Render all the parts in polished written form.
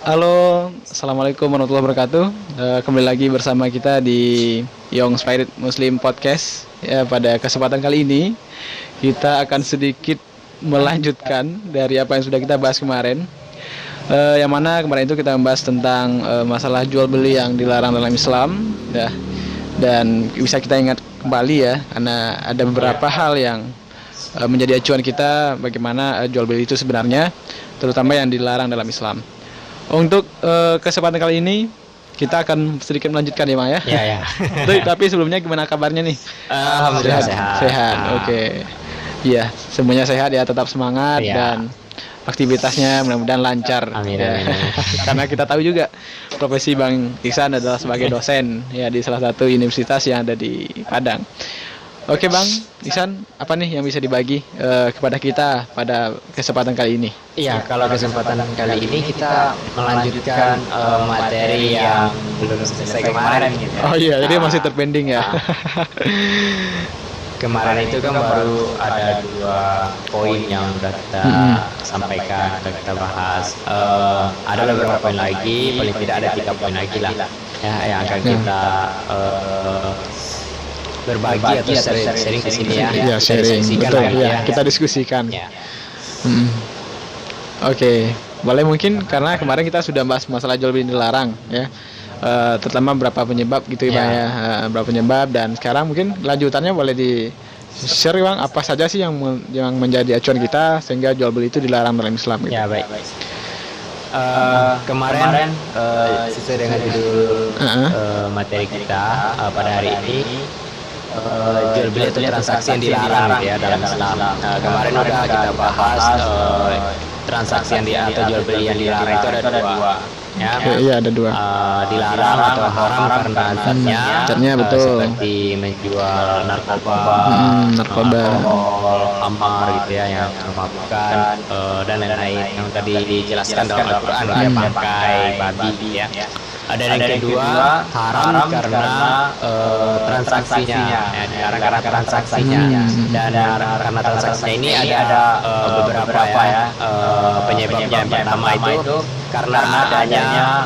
Halo, assalamualaikum warahmatullahi wabarakatuh. Kembali lagi bersama kita di Young Spirit Muslim Podcast. Ya, pada kesempatan kali ini kita akan sedikit melanjutkan dari apa yang sudah kita bahas kemarin. Yang mana kemarin itu kita membahas tentang masalah jual beli yang dilarang dalam Islam. Ya, dan bisa kita ingat kembali ya, karena ada beberapa hal yang menjadi acuan kita bagaimana jual beli itu sebenarnya, terutama yang dilarang dalam Islam. Untuk kesempatan kali ini kita akan sedikit melanjutkan ya, Mak ya. Ya. Tapi sebelumnya gimana kabarnya nih? Alhamdulillah sehat. Sehat. Oke. Iya, semuanya sehat ya, tetap semangat dan aktivitasnya mudah-mudahan lancar. Amin. Karena kita tahu juga profesi Bang Iksan adalah sebagai dosen ya di salah satu universitas yang ada di Padang. Oke Bang Iksan, apa nih yang bisa dibagi kepada kita pada kesempatan kali ini? Iya, kalau kesempatan kali ini kita melanjutkan materi yang belum selesai kemarin gitu. Oh iya, jadi masih terpending ya. Kemarin itu kan baru ada 2 poin yang sudah kita sampaikan, sudah kita bahas. Ada beberapa poin lagi, paling tidak ada 3 poin lagi lah ya, yang akan kita berbagi atau sharing di sini ya. Iya, sharing. Betul ya. Kita diskusikan. Ya. Oke, boleh mungkin karena kemarin kita sudah bahas masalah jual beli dilarang ya. Terutama berapa penyebab gitu ya. Berapa penyebab, dan sekarang mungkin lanjutannya boleh di share Bang, apa saja sih yang menjadi acuan kita sehingga jual beli itu dilarang dalam Islam gitu. Ya, baik. Kemarin sesuai dengan judul materi kita pada hari ini, jual beli itu transaksi yang dilarang ya dalam Islam. Kemarin udah kita bahas transaksi yang atau jual beli yang dilarang itu ada 2 ya. Iya, ada 2. Dilarang atau haram karena zatnya betul. seperti menjual narkoba, alkohol, khamar gitu ya, yang memabukkan dan lain-lain yang tadi dijelaskan dalam Al-Qur'an ya, bangkai babi ya. Ada yang kedua, haram karena transaksinya ya, dilarang karena transaksinya, dan karena transaksinya ini ada beberapa ya penyebabnya. Yang pertama itu karena adanya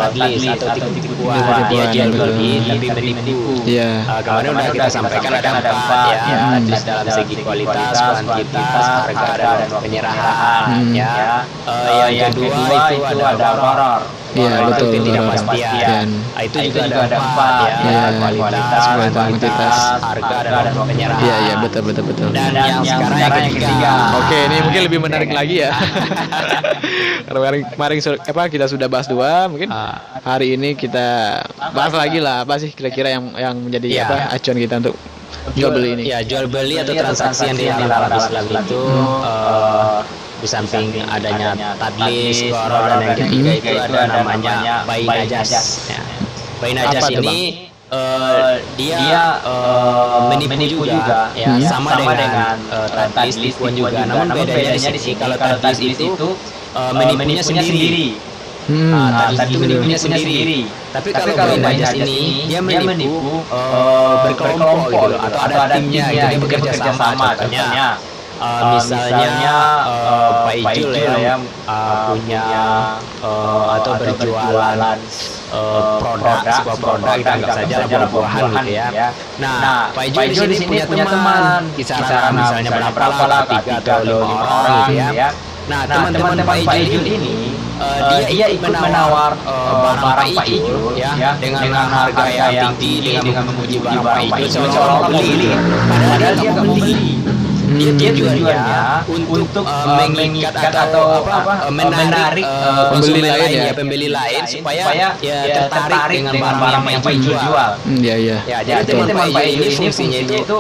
tadlis atau tipu-tipuan, dia jual beli tapi menipu. Kemarin udah kita sampaikan ada 4 ya, tadlis dalam segi kualitas, kuantitas, harga dan penyerahan ya. Yang kedua itu ada gharar. Iya, betul. Ketidakpastian. Itu juga ada 4 ya, kualitas, kuantitas, harga dan penyerahan. Iya, betul. Dan yang sekarang yang ketiga. Oke, ini mungkin lebih menarik lagi ya. Kemarin kita sudah bahas 2, mungkin hari ini kita bahas lagi lah, apa sih kira-kira yang menjadi acuan kita untuk jual beli ini. Ya, jual beli atau transaksi yang dilarang Islam itu di samping adanya tadlis, gharar, dan yang ketiga itu ada namanya bai najas. Ya. Bai najas ini dia menipu juga ya, sama dengan tadlis, tipuan juga. Namun bedanya di sini, kalau tadlis itu menipunya sendiri. Tadlis itu menipunya sendiri. Tapi kalau bai najas ini dia menipu berkelompok gitu, atau ada timnya gitu, dia bekerja sama. Contohnya misalnya Pak Ijul ya, punya atau berjualan sebuah produk, kita anggap saja buah-buahan gitu ya. Nah, Pak Ijul di sini punya teman, kisaran misalnya berapa lah, 3 atau 5 orang gitu ya. Nah, teman-teman Pak Ijul ini dia ikut menawar barang Pak Ijul ya, dengan harga yang tinggi, dengan memuji barang Pak Ijul seolah-olah mau beli, padahal dia nggak mau beli. Dia tujuannya untuk mengikat atau menarik pembeli lain supaya tertarik dengan barang yang Pak Ijul jual. Iya. Ya, jadi teman Pak Ijul ini fungsinya itu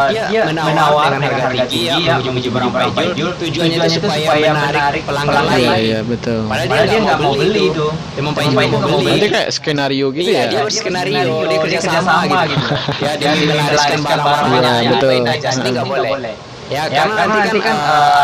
dia menawar dengan harga tinggi ya, memuji barang Pak Ijul. Tujuannya itu supaya menarik pelanggan lain. Iya, betul. Padahal dia nggak mau beli itu. Teman Pak Ijul nggak mau beli. Berarti kayak skenario gitu ya? Dia berskenario, dia kerja sama gitu. Ya, dia melariskan barang-barangnya. Betul. Ini nggak boleh. Ya, karena nanti kan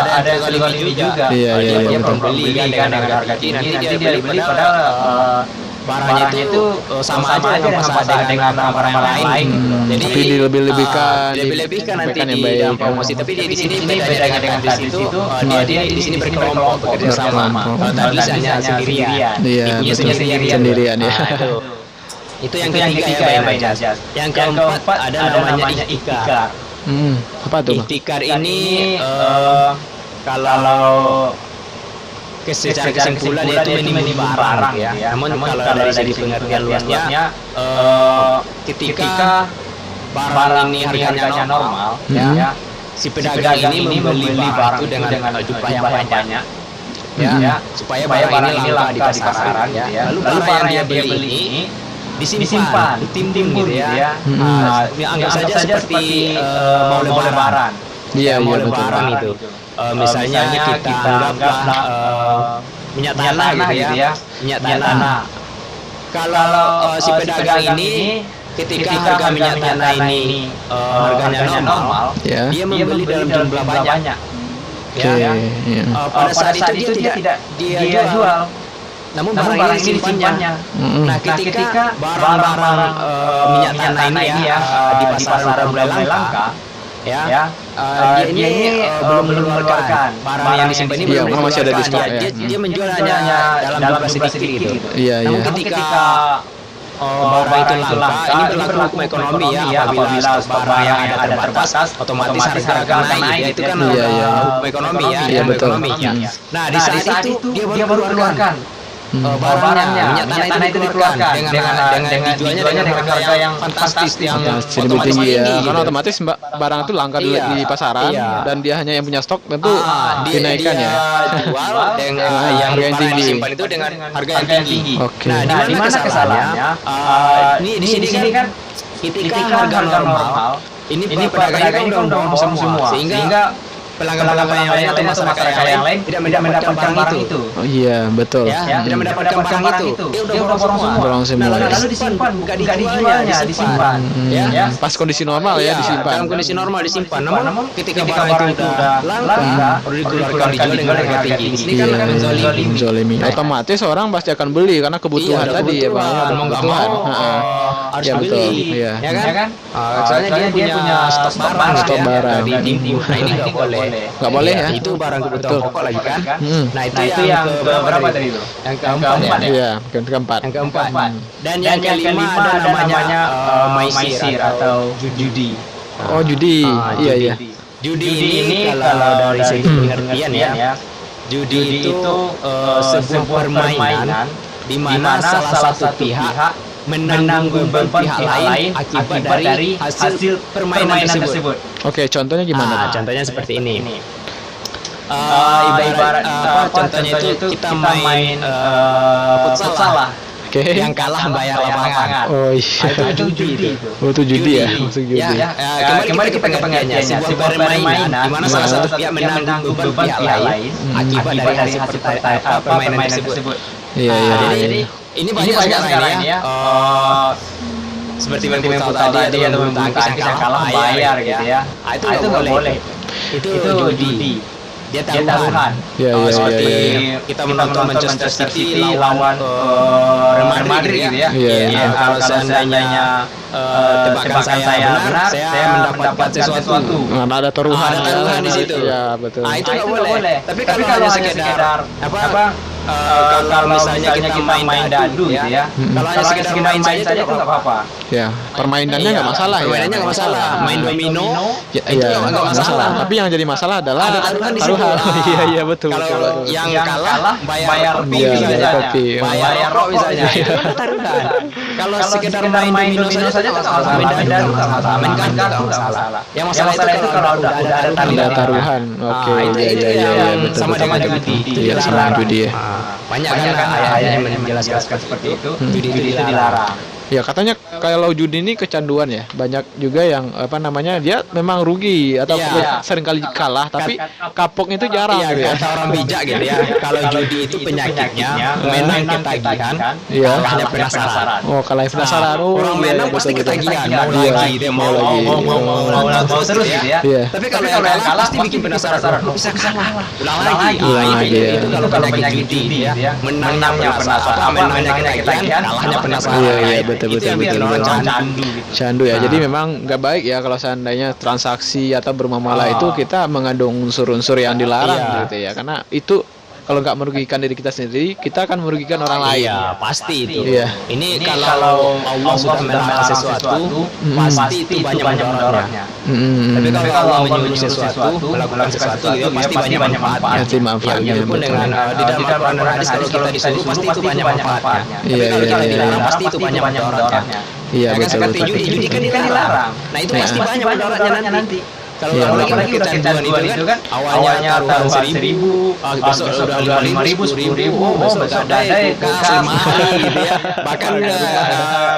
ada zalimi juga. Iya, dia membeli kan dengan harga tinggi, nanti dia beli padahal barangnya itu sama aja dengan pasar dengan barang-barang lain. Jadi tapi dilebih-lebihkan, dilebih-lebihkan nanti yang di baik. dalam promosi. Tapi di sini beda dengan di situ, dia di sini berkelompok bekerja sama. Kalau tadi hanya sendirian. Iya, betul. Sendirian ya. Itu yang ketiga ya Bay Najas. Yang keempat ada namanya ikhtikar. Apa tuh, Bang? Ikhtikar ini kalau secara kesimpulan itu menimbun barang ya. Namun kalau dari segi pengertian luasnya, ketika barang ini harganya normal, ya, si pedagang ini membeli barang itu dengan jumlah yang banyak, ya, supaya barang ini langka di pasaran, ya. Lalu barang yang dia beli ini disimpan, ditimbun gitu ya. Anggap saja seperti mau lebaran. Iya, mau betul. lebaran itu. Misalnya kita anggaplah minyak tanah gitu ya. Minyak tanah. Kalau si pedagang ini ketika harga minyak tanah ini harganya normal, dia membeli dalam jumlah banyak. Ya. Pada saat itu dia tidak jual. Namun barang ini disimpannya. Nah, ketika barang-barang minyak tanah ini ya di pasaran mulai langka, dia ini belum mengeluarkan barang yang disimpan ini, belum masih ada di stok ya. Dia menjual hanya dalam jumlah sedikit gitu. Namun ketika barang itu langka, ini berlaku hukum ekonomi ya. Apabila stok barang yang ada terbatas, otomatis harga naik. Itu kan hukum ekonomi ya. Iya, betul. Nah, di saat itu dia baru keluarkan barangnya, minyak tanah itu dikeluarkan dengan dijualnya dengan harga yang fantastis, yang lebih tinggi ya. tinggi, Karena gitu. otomatis barang itu langka di pasaran, dan dia hanya yang punya stok, tentu dinaikkan ya. Jual dengan yang harga yang tinggi. disimpan itu dengan harga yang tinggi. Oke. Nah, di mana kesalahannya? Di sini kan ketika harga normal, ini pedagang ini udah semua, sehingga pelanggan-pelanggan yang lain atau masyarakat yang lain tidak mendapatkan barang itu. Oh iya, betul. Ya, tidak mendapatkan barang itu. Dia udah borong semua. Lalu Lalu disimpan, bukan dijualnya, disimpan. Ya. Pas kondisi normal ya disimpan. Dalam kondisi normal disimpan. Namun ketika barang itu udah langka, perlu dikeluarkan dijual dengan harga tinggi. Ini kan menzolimi. Otomatis orang pasti akan beli karena kebutuhan tadi ya, Bang. Kebutuhan. Harus Ya, betul. beli. Iya. Ya kan? Soalnya dia punya stok barang. Stok barang. Nah, ini nggak boleh. Nggak boleh ya? Itu barang kebutuhan pokok lagi kan. Nah, itu yang berapa tadi itu? Yang keempat ya. Iya, keempat. Yang keempat. Dan yang kelima ada namanya maisir atau judi. Oh, judi. Iya. Judi ini kalau dari segi pengertian ya, judi itu sebuah permainan di mana salah satu pihak menanggung pihak lain akibat dari hasil permainan tersebut. Oke, contohnya gimana? Contohnya seperti ini. Ibarat contohnya itu kita main futsal lah. Oke. Yang kalah bayar lapangan. Oh iya. Itu judi. Oh, itu judi ya, masuk judi. Kembali ke pengertiannya, sebuah permainan di mana salah satu pihak menanggung beban pihak lain akibat dari hasil permainan tersebut. Iya. Jadi ini banyak sekarang ya. Seperti main futsal tadi atau main tangkis yang kalah bayar gitu ya. Itu nggak boleh. Itu judi. Dia taruhan. Seperti kita menonton Manchester City lawan Real Madrid gitu ya. Kalau seandainya tebakan saya benar, saya mendapatkan sesuatu. Nah, ada taruhan di situ. Ya, betul. Itu nggak boleh. Tapi kalau hanya sekedar kalau misalnya kita main dadu gitu ya. Kalau hanya sekedar main saja itu nggak apa-apa. Ya, permainannya nggak masalah ya. Permainannya nggak masalah. Main domino itu nggak masalah. Tapi yang jadi masalah adalah ada taruhan di situ. Iya, betul. Kalau yang kalah bayar kopi misalnya. Bayar rokok misalnya. Itu kan taruhan. Kalau sekedar main domino saja nggak masalah. Main dadu nggak masalah. Main kartu nggak masalah. Yang masalah itu kalau udah ada taruhan. Oke, iya, betul. Sama dengan judi. Iya, sama judi ya. Banyak kan ayat-ayat yang menjelaskan seperti itu. Judi itu dilarang. Ya katanya kalau judi ini kecanduan ya. Banyak juga yang apa namanya dia memang rugi atau seringkali kalah tapi kapoknya itu jarang Iya, gitu ya. kata orang bijak gitu ya. Kalau judi itu penyakitnya menang ketagihan, Iya. kalahnya penasaran. Oh, kalah penasaran. Oh, Orang iya, menang iya, pasti betul-betul. ketagihan, Iya, mau lagi, dia mau lagi. mau terus gitu ya. Iya. Tapi kalau yang kalah pasti bikin penasaran. Kok bisa kalah? Ulang lagi. Ulang lagi, ya. Itu kalau penyakit judi ya. Menangnya penasaran, menangnya ketagihan, kalahnya penasaran. Iya, iya, Nah, betul, itu betul, yang bikin betul, orang betul. candu. Candu ya. Jadi memang nggak baik ya kalau seandainya transaksi atau bermuamalah itu kita mengandung unsur-unsur yang dilarang gitu ya. Karena itu kalau nggak merugikan diri kita sendiri, kita akan merugikan orang lain. Iya, pasti itu. Iya. Ini kalau Allah sudah melarang sesuatu, pasti itu banyak mendorotnya. Tapi kalau Allah menyuruh sesuatu, melakukan sesuatu, itu pasti banyak manfaatnya. Pasti manfaatnya, Ya, pun betul. dengan di dalam Al-Quran dan hadis kalau kita disuruh pasti itu banyak manfaatnya. Iya, Tapi kalau iya, kita iya, dilarang iya. pasti itu banyak mendorotnya. Iya, Ya kan betul, seperti betul. judi kan dilarang. Nah itu pasti banyak mendorotnya nanti. Kalau Iya, apalagi kecanduan itu kan awalnya taruhan 1.000, besok udah 5.000, 10.000, besok udah ada kulkas 5 hari gitu ya. Bahkan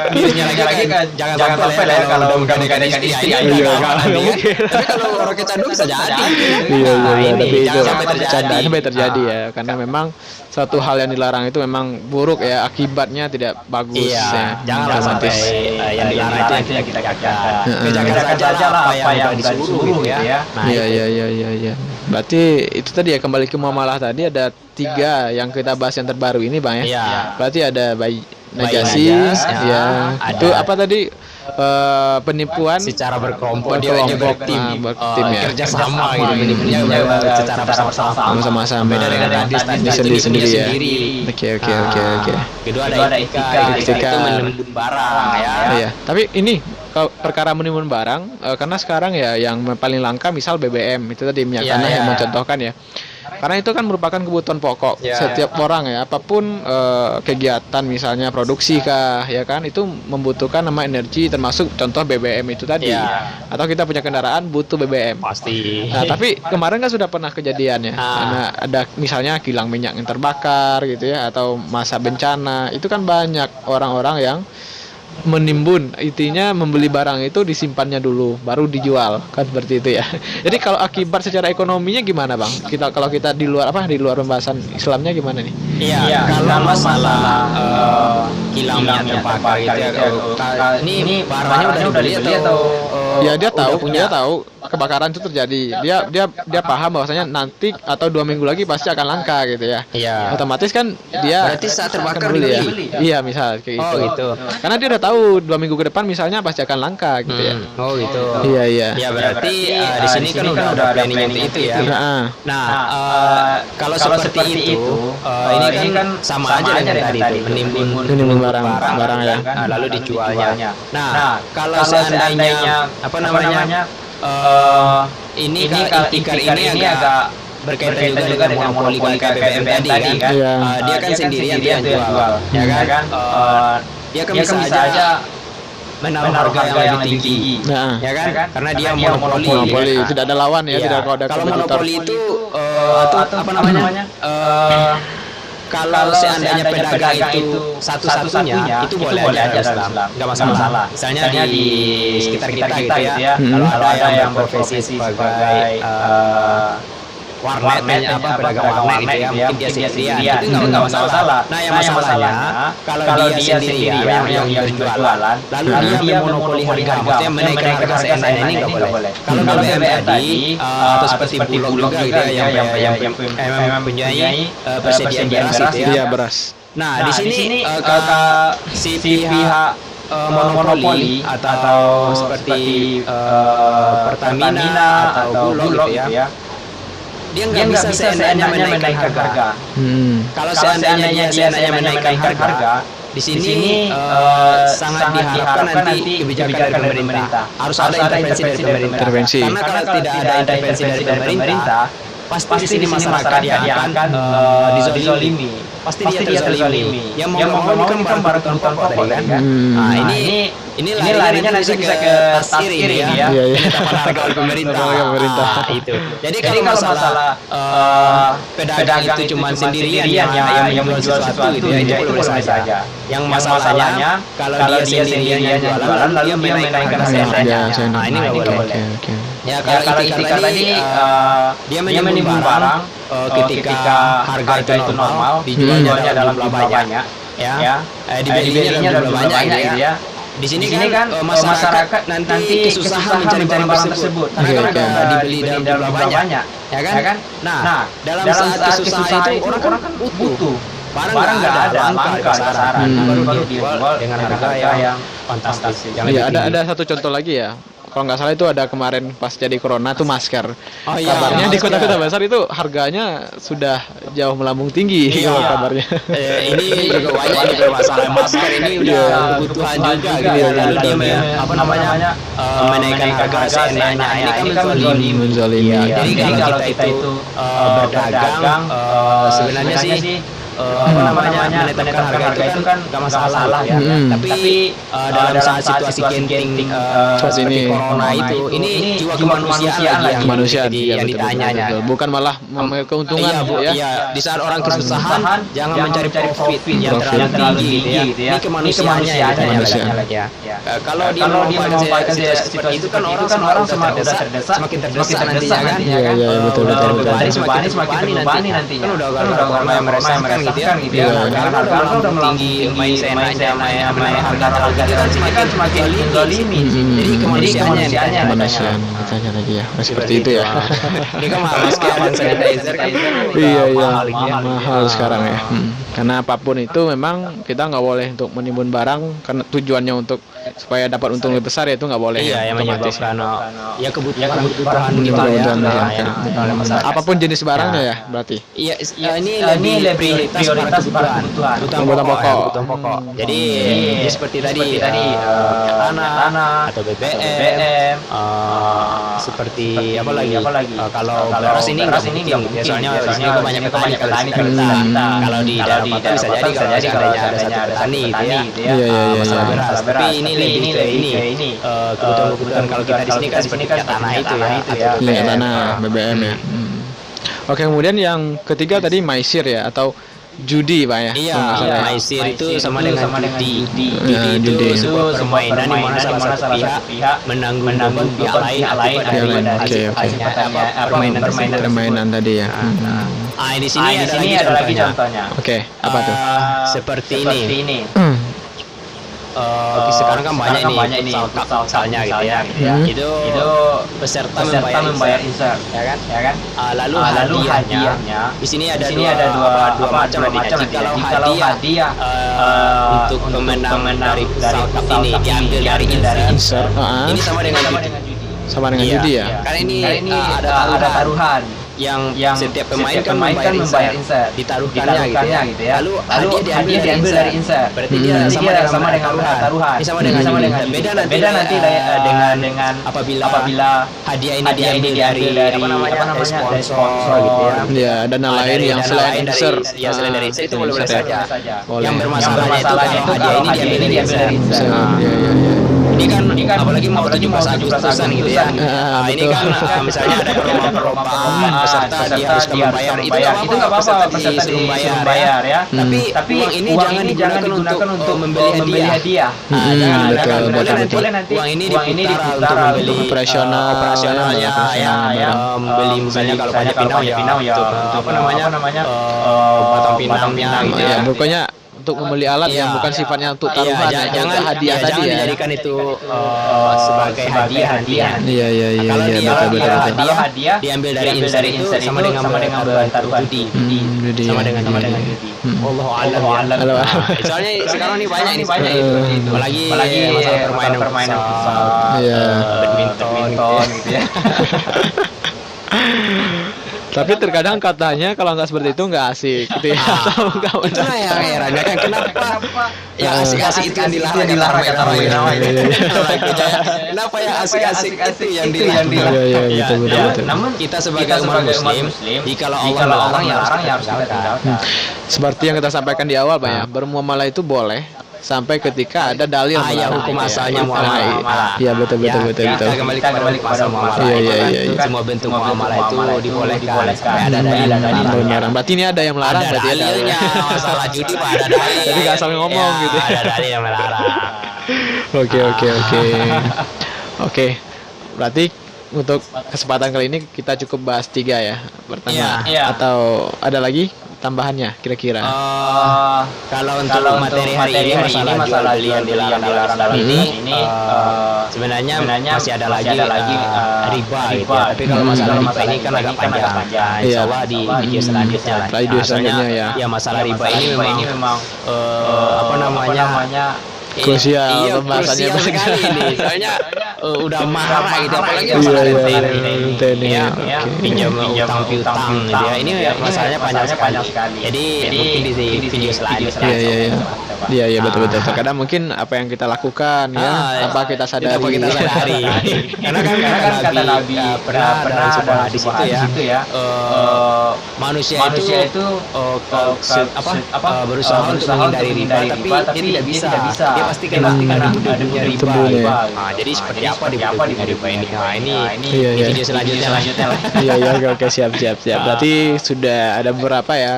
belinya lagi kan jangan sampai ya kalau udah menggadaikan istri ya. Tapi kalau orang kecanduan bisa jadi. Iya, Nah, iya, ini tapi itu jangan sampai terjadi. candaan sampai terjadi ya, karena memang suatu hal yang dilarang itu memang buruk ya, akibatnya tidak bagus Iya, ya. janganlah sampai dramatis. yang dilarang itu yang kita kerjakan. Heeh. Kerjakan saja lah apa yang udah disuruh gitu ya. Nah, Iya, itu. iya, iya, iya, iya. Berarti itu tadi ya, kembali ke muamalah tadi ada 3 yang kita bahas yang terbaru ini Bang ya. Iya. Berarti ada bayi Bayi najasi, najas, ya. ada. Itu apa tadi? Penipuan Secara berkelompok dia bertim, bertim ya. kerja sama gitu, menipunya secara bersama-sama. Sama-sama. Beda dengan hadis tadi sendiri-sendiri ya. sendiri. Oke, oke, oke, oke. Kedua ada etika itu menimbun barang ya. Iya, tapi ini kalau perkara menimbun barang karena sekarang ya yang paling langka misal BBM itu tadi minyak Iya, tanah iya. yang mencontohkan ya. Karena itu kan merupakan kebutuhan pokok Iya, setiap orang ya, apapun kegiatan misalnya produksi kah ya kan, itu membutuhkan nama energi termasuk contoh BBM itu tadi. Iya. Atau kita punya kendaraan butuh BBM. Pasti. Nah, tapi kemarin kan sudah pernah kejadian ya, karena ada misalnya kilang minyak yang terbakar gitu ya, atau masa bencana, itu kan banyak orang-orang yang menimbun, intinya membeli barang itu disimpannya dulu baru dijual kan, seperti itu ya. Jadi kalau akibat secara ekonominya gimana Bang? Kalau kita di luar pembahasan Islamnya gimana nih? Iya, kalau masalah kilang minyak terbakar gitu ya, ini barangnya udah dibeli atau Ya dia tahu, udah punya? dia tahu kebakaran itu terjadi. Dia paham bahwasanya nanti atau 2 minggu lagi pasti akan langka gitu ya. Iya. Otomatis kan dia Berarti saat terbakar akan beli ya. dibeli? Iya, misal kayak Oh, gitu. Karena dia udah tahu 2 minggu ke depan misalnya pasti akan langka gitu ya. Oh gitu. Iya, iya. Ya berarti di sini kan udah ada planning untuk itu ya. Nah, Nah, kalau seperti itu, ini kan sama aja dengan tadi itu, menimbun barang ya. lalu dijualnya. Nah, kalau seandainya apa namanya, ini ikar ini agak berkaitan juga dengan monopoli kayak BBM tadi kan. Iya. Dia kan sendirian dia yang jual, ya kan? Dia kan bisa aja menaruh harga yang lebih tinggi. Nah, Ya kan? Karena dia monopoli. monopoli kan? tidak ada lawan ya, Iya. tidak ada Kalau kompetitor. monopoli itu atau apa namanya? Kalau seandainya pedagang itu satu-satunya itu boleh aja Islam, nggak masalah. Misalnya di sekitar kita gitu ya, kalau ada yang berprofesi sebagai warnet, pedagang warnet gitu ya, mungkin dia sendirian, itu nggak masalah. Nah, yang masalahnya kalau dia sendirian yang berjualan, lalu dia memonopoli harga, maksudnya menaikkan harga seenaknya, ini nggak boleh. Kalau BBM tadi atau seperti Bulog juga gitu ya, yang mempunyai persediaan beras gitu ya. Iya, beras. Nah, di sini si pihak monopoli atau seperti Pertamina atau Bulog gitu ya, dia nggak bisa seenaknya menaikkan harga. Kalau seandainya dia seenaknya menaikkan harga, di sini sangat diharapkan nanti kebijakan dari pemerintah. Harus ada intervensi dari pemerintah. Intervensi. Karena kalau tidak ada intervensi dari pemerintah, pasti di sini masyarakat yang akan dizolimi. pasti dia terzalimi. Yang mau ini kan barang kebutuhan pokok tadi kan. Nah, ini larinya nanti bisa ke tasir ini ya. Penetapan harga oleh pemerintah. Nah, itu. Jadi kalau masalah pedagang itu cuma sendirian yang menjual sesuatu itu ya itu boleh saja. Yang masalahnya kalau dia sendirian yang jualan lalu dia menaikkan harganya. Nah, ini nggak boleh. Ya kalau itikar tadi dia menimbun barang ketika harga itu normal dijualnya dalam jumlah banyak ya dibelinya dalam jumlah banyak gitu ya. Di sini kan masyarakat nanti kesusahan mencari barang tersebut karena kan dibeli dalam jumlah banyak ya kan. Nah dalam saat kesusahan itu orang kan butuh barang nggak ada langka pasaran baru dijual dengan harga yang fantastis. Iya, ada satu contoh lagi ya. Kalau nggak salah itu ada kemarin pas jadi corona tuh masker. Kabarnya di kota-kota besar itu harganya sudah jauh melambung tinggi. Kalau kabarnya. Ini juga banyak masalah masker ini udah kebutuhan juga gitu. Lalu dia menaikkan harga seenaknya. Ini kan menzalimi. Jadi kalau kita itu berdagang sebenarnya sih menetapkan harga itu kan nggak masalah ya. Tapi dalam saat situasi genting seperti corona itu ini jiwa kemanusiaan lagi yang ditanya. Bukan malah keuntungan ya. Iya, di saat orang kesusahan jangan mencari profit yang terlalu tinggi gitu ya. Ini kemanusiaannya lagi ya. Kalau dia memanfaatkan situasi seperti itu kan orang semakin terdesak nantinya kan. Iya, betul. Bebani semakin terbebani nantinya. Kan udah corona yang meresahkan gitu ya. Karena harga udah tinggi, main seenaknya, main harga kan semakin zalimi. Jadi kemanusiaannya katanya lagi ya. Seperti itu ya. Ini kan masker dan sanitizer kan. Iya, mahal sekarang ya. Karena apapun itu memang kita nggak boleh untuk menimbun barang karena tujuannya untuk supaya dapat untung lebih besar ya itu nggak boleh. Iya, yang menyebabkan ya kebutuhan kita ya. Apapun jenis barangnya ya berarti. Iya, ini prioritas kebutuhan pokok. Jadi seperti tadi tanah atau BBM seperti apa lagi kalau beras ini nggak mungkin biasanya banyak petani kalau di daerah kota bisa jadi kalau adanya petani gitu ya masalah beras. Tapi ini lebih ke ini kebutuhan kalau kita di sini kan seperti tanah itu ya tanah BBM ya. Oke, kemudian yang ketiga tadi maisir ya atau judi Pak ya? Iya, maisir itu sama dengan judi. Judi itu permainan di mana salah satu pihak menanggung pihak lain permainan tadi ya. Di sini ada lagi contohnya. Oke, apa tuh? Seperti ini. Sekarang kan banyak ini misalnya gitu ya. Itu peserta membayar insert ya kan. Lalu hadiahnya di sini ada dua macam hadiah. Kalau hadiah untuk pemenang dari salkap ini diambil dari insert. Ini sama dengan judi ya. Karena ini ada taruhan yang setiap pemain kan membayar insert ditaruhkannya gitu ya. Lalu hadiah diambil dari insert. Berarti dia sama dengan taruhan. Ini sama dengan beda nanti dengan apabila hadiah ini diambil dari sponsor gitu ya. Ya, dana lain yang selain insert. Ya, selain dari insert itu boleh saja. Yang bermasalah itu kalau hadiah ini diambil dari insert. Ini kan apalagi mau 17 Agustusan gitu ya. Ini kan misalnya ada perlombaan peserta dia harus membayar itu nggak apa-apa peserta disuruh bayar ya. Tapi uang ini jangan digunakan untuk membeli hadiah. Boleh nanti uang ini diputar untuk membeli operasionalnya ya. Membeli misalnya kalau banyak pinau ya untuk batang pinangnya gitu ya. Pokoknya untuk membeli alat yang bukan sifatnya untuk taruhan, jangan hadiah tadi ya. Dijadikan itu sebagai hadiah. Iya. Kalau hadiah diambil dari insert itu sama dengan taruhan judi. Sama dengan judi. Allahu a'lam. Soalnya sekarang ini banyak itu. Apalagi masalah permainan futsal, badminton gitu ya. Tapi terkadang katanya kalau nggak seperti itu nggak asik gitu ya. Atau nggak Itulah yang herannya kan kenapa yang asik-asik itu yang dilarang kata Roy Irawan. Kenapa yang asik-asik itu yang dilarang? Iya, betul. Namun kita sebagai umat muslim, jika Allah melarang ya harus kita tinggalkan. Seperti yang kita sampaikan di awal, Pak ya, bermuamalah itu boleh sampai ketika ada dalil Ya hukum asalnya muamalah. Iya, betul. Kita kembali kepada hukum asal muamalah. Iya. Semua bentuk muamalah itu dibolehkan sampai ada dalil. Benar. Berarti ini ada yang melarang Ada berarti ya. dalilnya, masalah judi Pak, ada dalil. Jadi nggak asal ngomong gitu ya. Ada dalil yang melarang. Oke. Berarti untuk kesempatan kali ini kita cukup bahas 3 ya. Pertama atau ada lagi tambahannya kira-kira? Kalau untuk materi hari ini masalah jual beli yang dilarang ini sebenarnya masih ada lagi riba gitu ya. Tapi kalau masalah riba ini kan agak panjang. Insya Allah di video selanjutnya lah. Selanjutnya ya. Masalah riba ini memang apa namanya krusial krusial pembahasannya sekali ini. Soalnya udah marah gitu apalagi Iya, masalah TNI. pinjam utang piutang gitu ya. Ini masalahnya panjang sekali. Jadi mungkin di video selanjutnya. Iya, betul. Terkadang mungkin apa yang kita lakukan ya, apa kita sadari. Karena kan kata Nabi pernah dalam sebuah hadis itu ya, manusia itu berusaha untuk menghindari riba tapi dia tidak bisa. Dia pasti kena dunia riba. Jadi seperti apa di riba ini? Ini video selanjutnya lah. Iya, oke, siap. Berarti sudah ada beberapa ya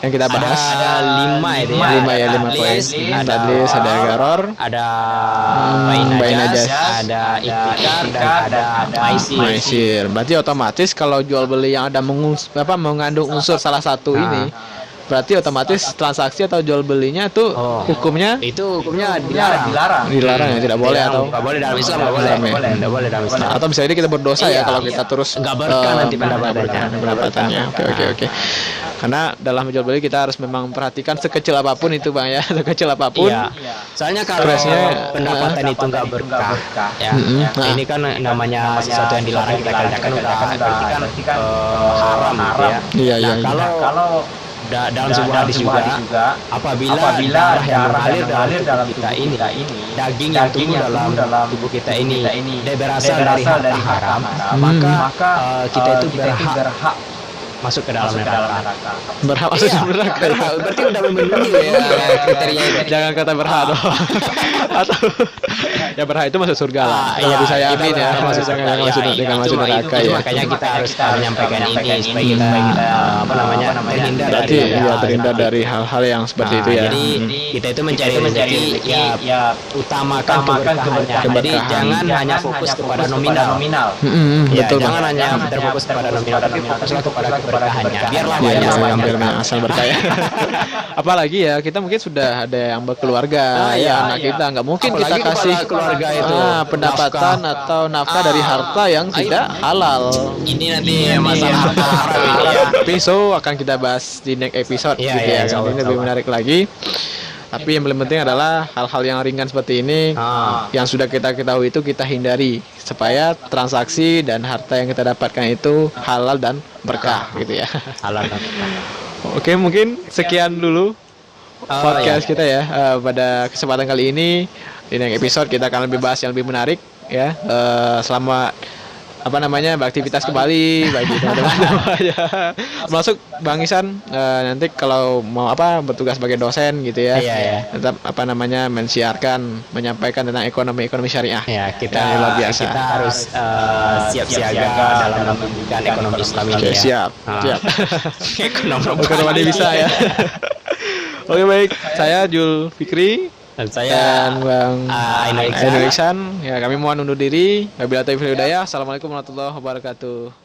yang kita bahas. Ada 5 itu ya. 5 poin. Tadlis, ada garor, ada bayi najas, ada iktikar, dan ada maisir. Berarti otomatis kalau jual beli yang ada mengandung unsur salah satu ini, berarti otomatis transaksi atau jual belinya tuh hukumnya dilarang ya, tidak boleh atau nggak boleh dalam Islam, nggak boleh dalam Islam. Atau bisa jadi kita berdosa ya kalau kita terus nggak berkah nanti pendapatannya. Oke. Karena dalam jual beli kita harus memang memperhatikan sekecil apapun itu Bang ya, sekecil apapun. Iya. Soalnya kalau pendapatan itu nggak berkah, ya. Ini kan namanya sesuatu yang dilarang kita kerjakan berarti kan haram gitu ya. Iya. Kalau dalam sebuah hadis juga apabila darah yang mengalir dalam tubuh kita ini, daging yang tumbuh dalam tubuh kita ini berasal dari harta haram, maka kita itu berhak masuk ke dalam neraka. Berhak masuk ke neraka. Berarti udah memenuhi ya kriteria itu. Jangan kata berhak dong. Atau ya berhak itu masuk surga lah. Kalau bisa yakin ya, jangan masuk neraka ya. Makanya kita harus menyampaikan ini supaya kita terhindar dari hal-hal yang seperti itu ya. Jadi kita itu mencari rezeki ya utamakan keberkahannya. Jadi jangan hanya fokus kepada nominal. Betul. Jangan hanya terfokus kepada nominal, tapi fokuslah kepada keberkahannya. Biarlah banyak asal berkah. Apalagi ya kita mungkin sudah ada yang berkeluarga, anak kita nggak mungkin kita kasih keluarga itu pendapatan atau nafkah dari harta yang tidak halal. Ini nanti masalah harta haram ini ya. Besok akan kita bahas di next episode gitu ya. Ini lebih menarik lagi. Tapi yang paling penting adalah hal-hal yang ringan seperti ini yang sudah kita ketahui itu kita hindari supaya transaksi dan harta yang kita dapatkan itu halal dan berkah gitu ya. Halal dan berkah. Oke, mungkin sekian dulu podcast kita ya pada kesempatan kali ini. Di next episode kita akan lebih bahas yang lebih menarik ya. Selama beraktivitas kembali bagi teman-teman semuanya. Masuk Bang Isan nanti kalau mau bertugas sebagai dosen gitu ya. Tetap menyampaikan tentang ekonomi syariah. Ya, kita luar biasa. Kita harus siap siaga dalam pendidikan ekonomi Islam ini. Oke, siap. Ekonomi bisa ya. Oke, baik. Saya Jul Fikri dan saya Bang Ainul Ihsan. Ya, kami mohon undur diri. Wabillahi taufiq wal hidayah. Assalamualaikum warahmatullahi wabarakatuh.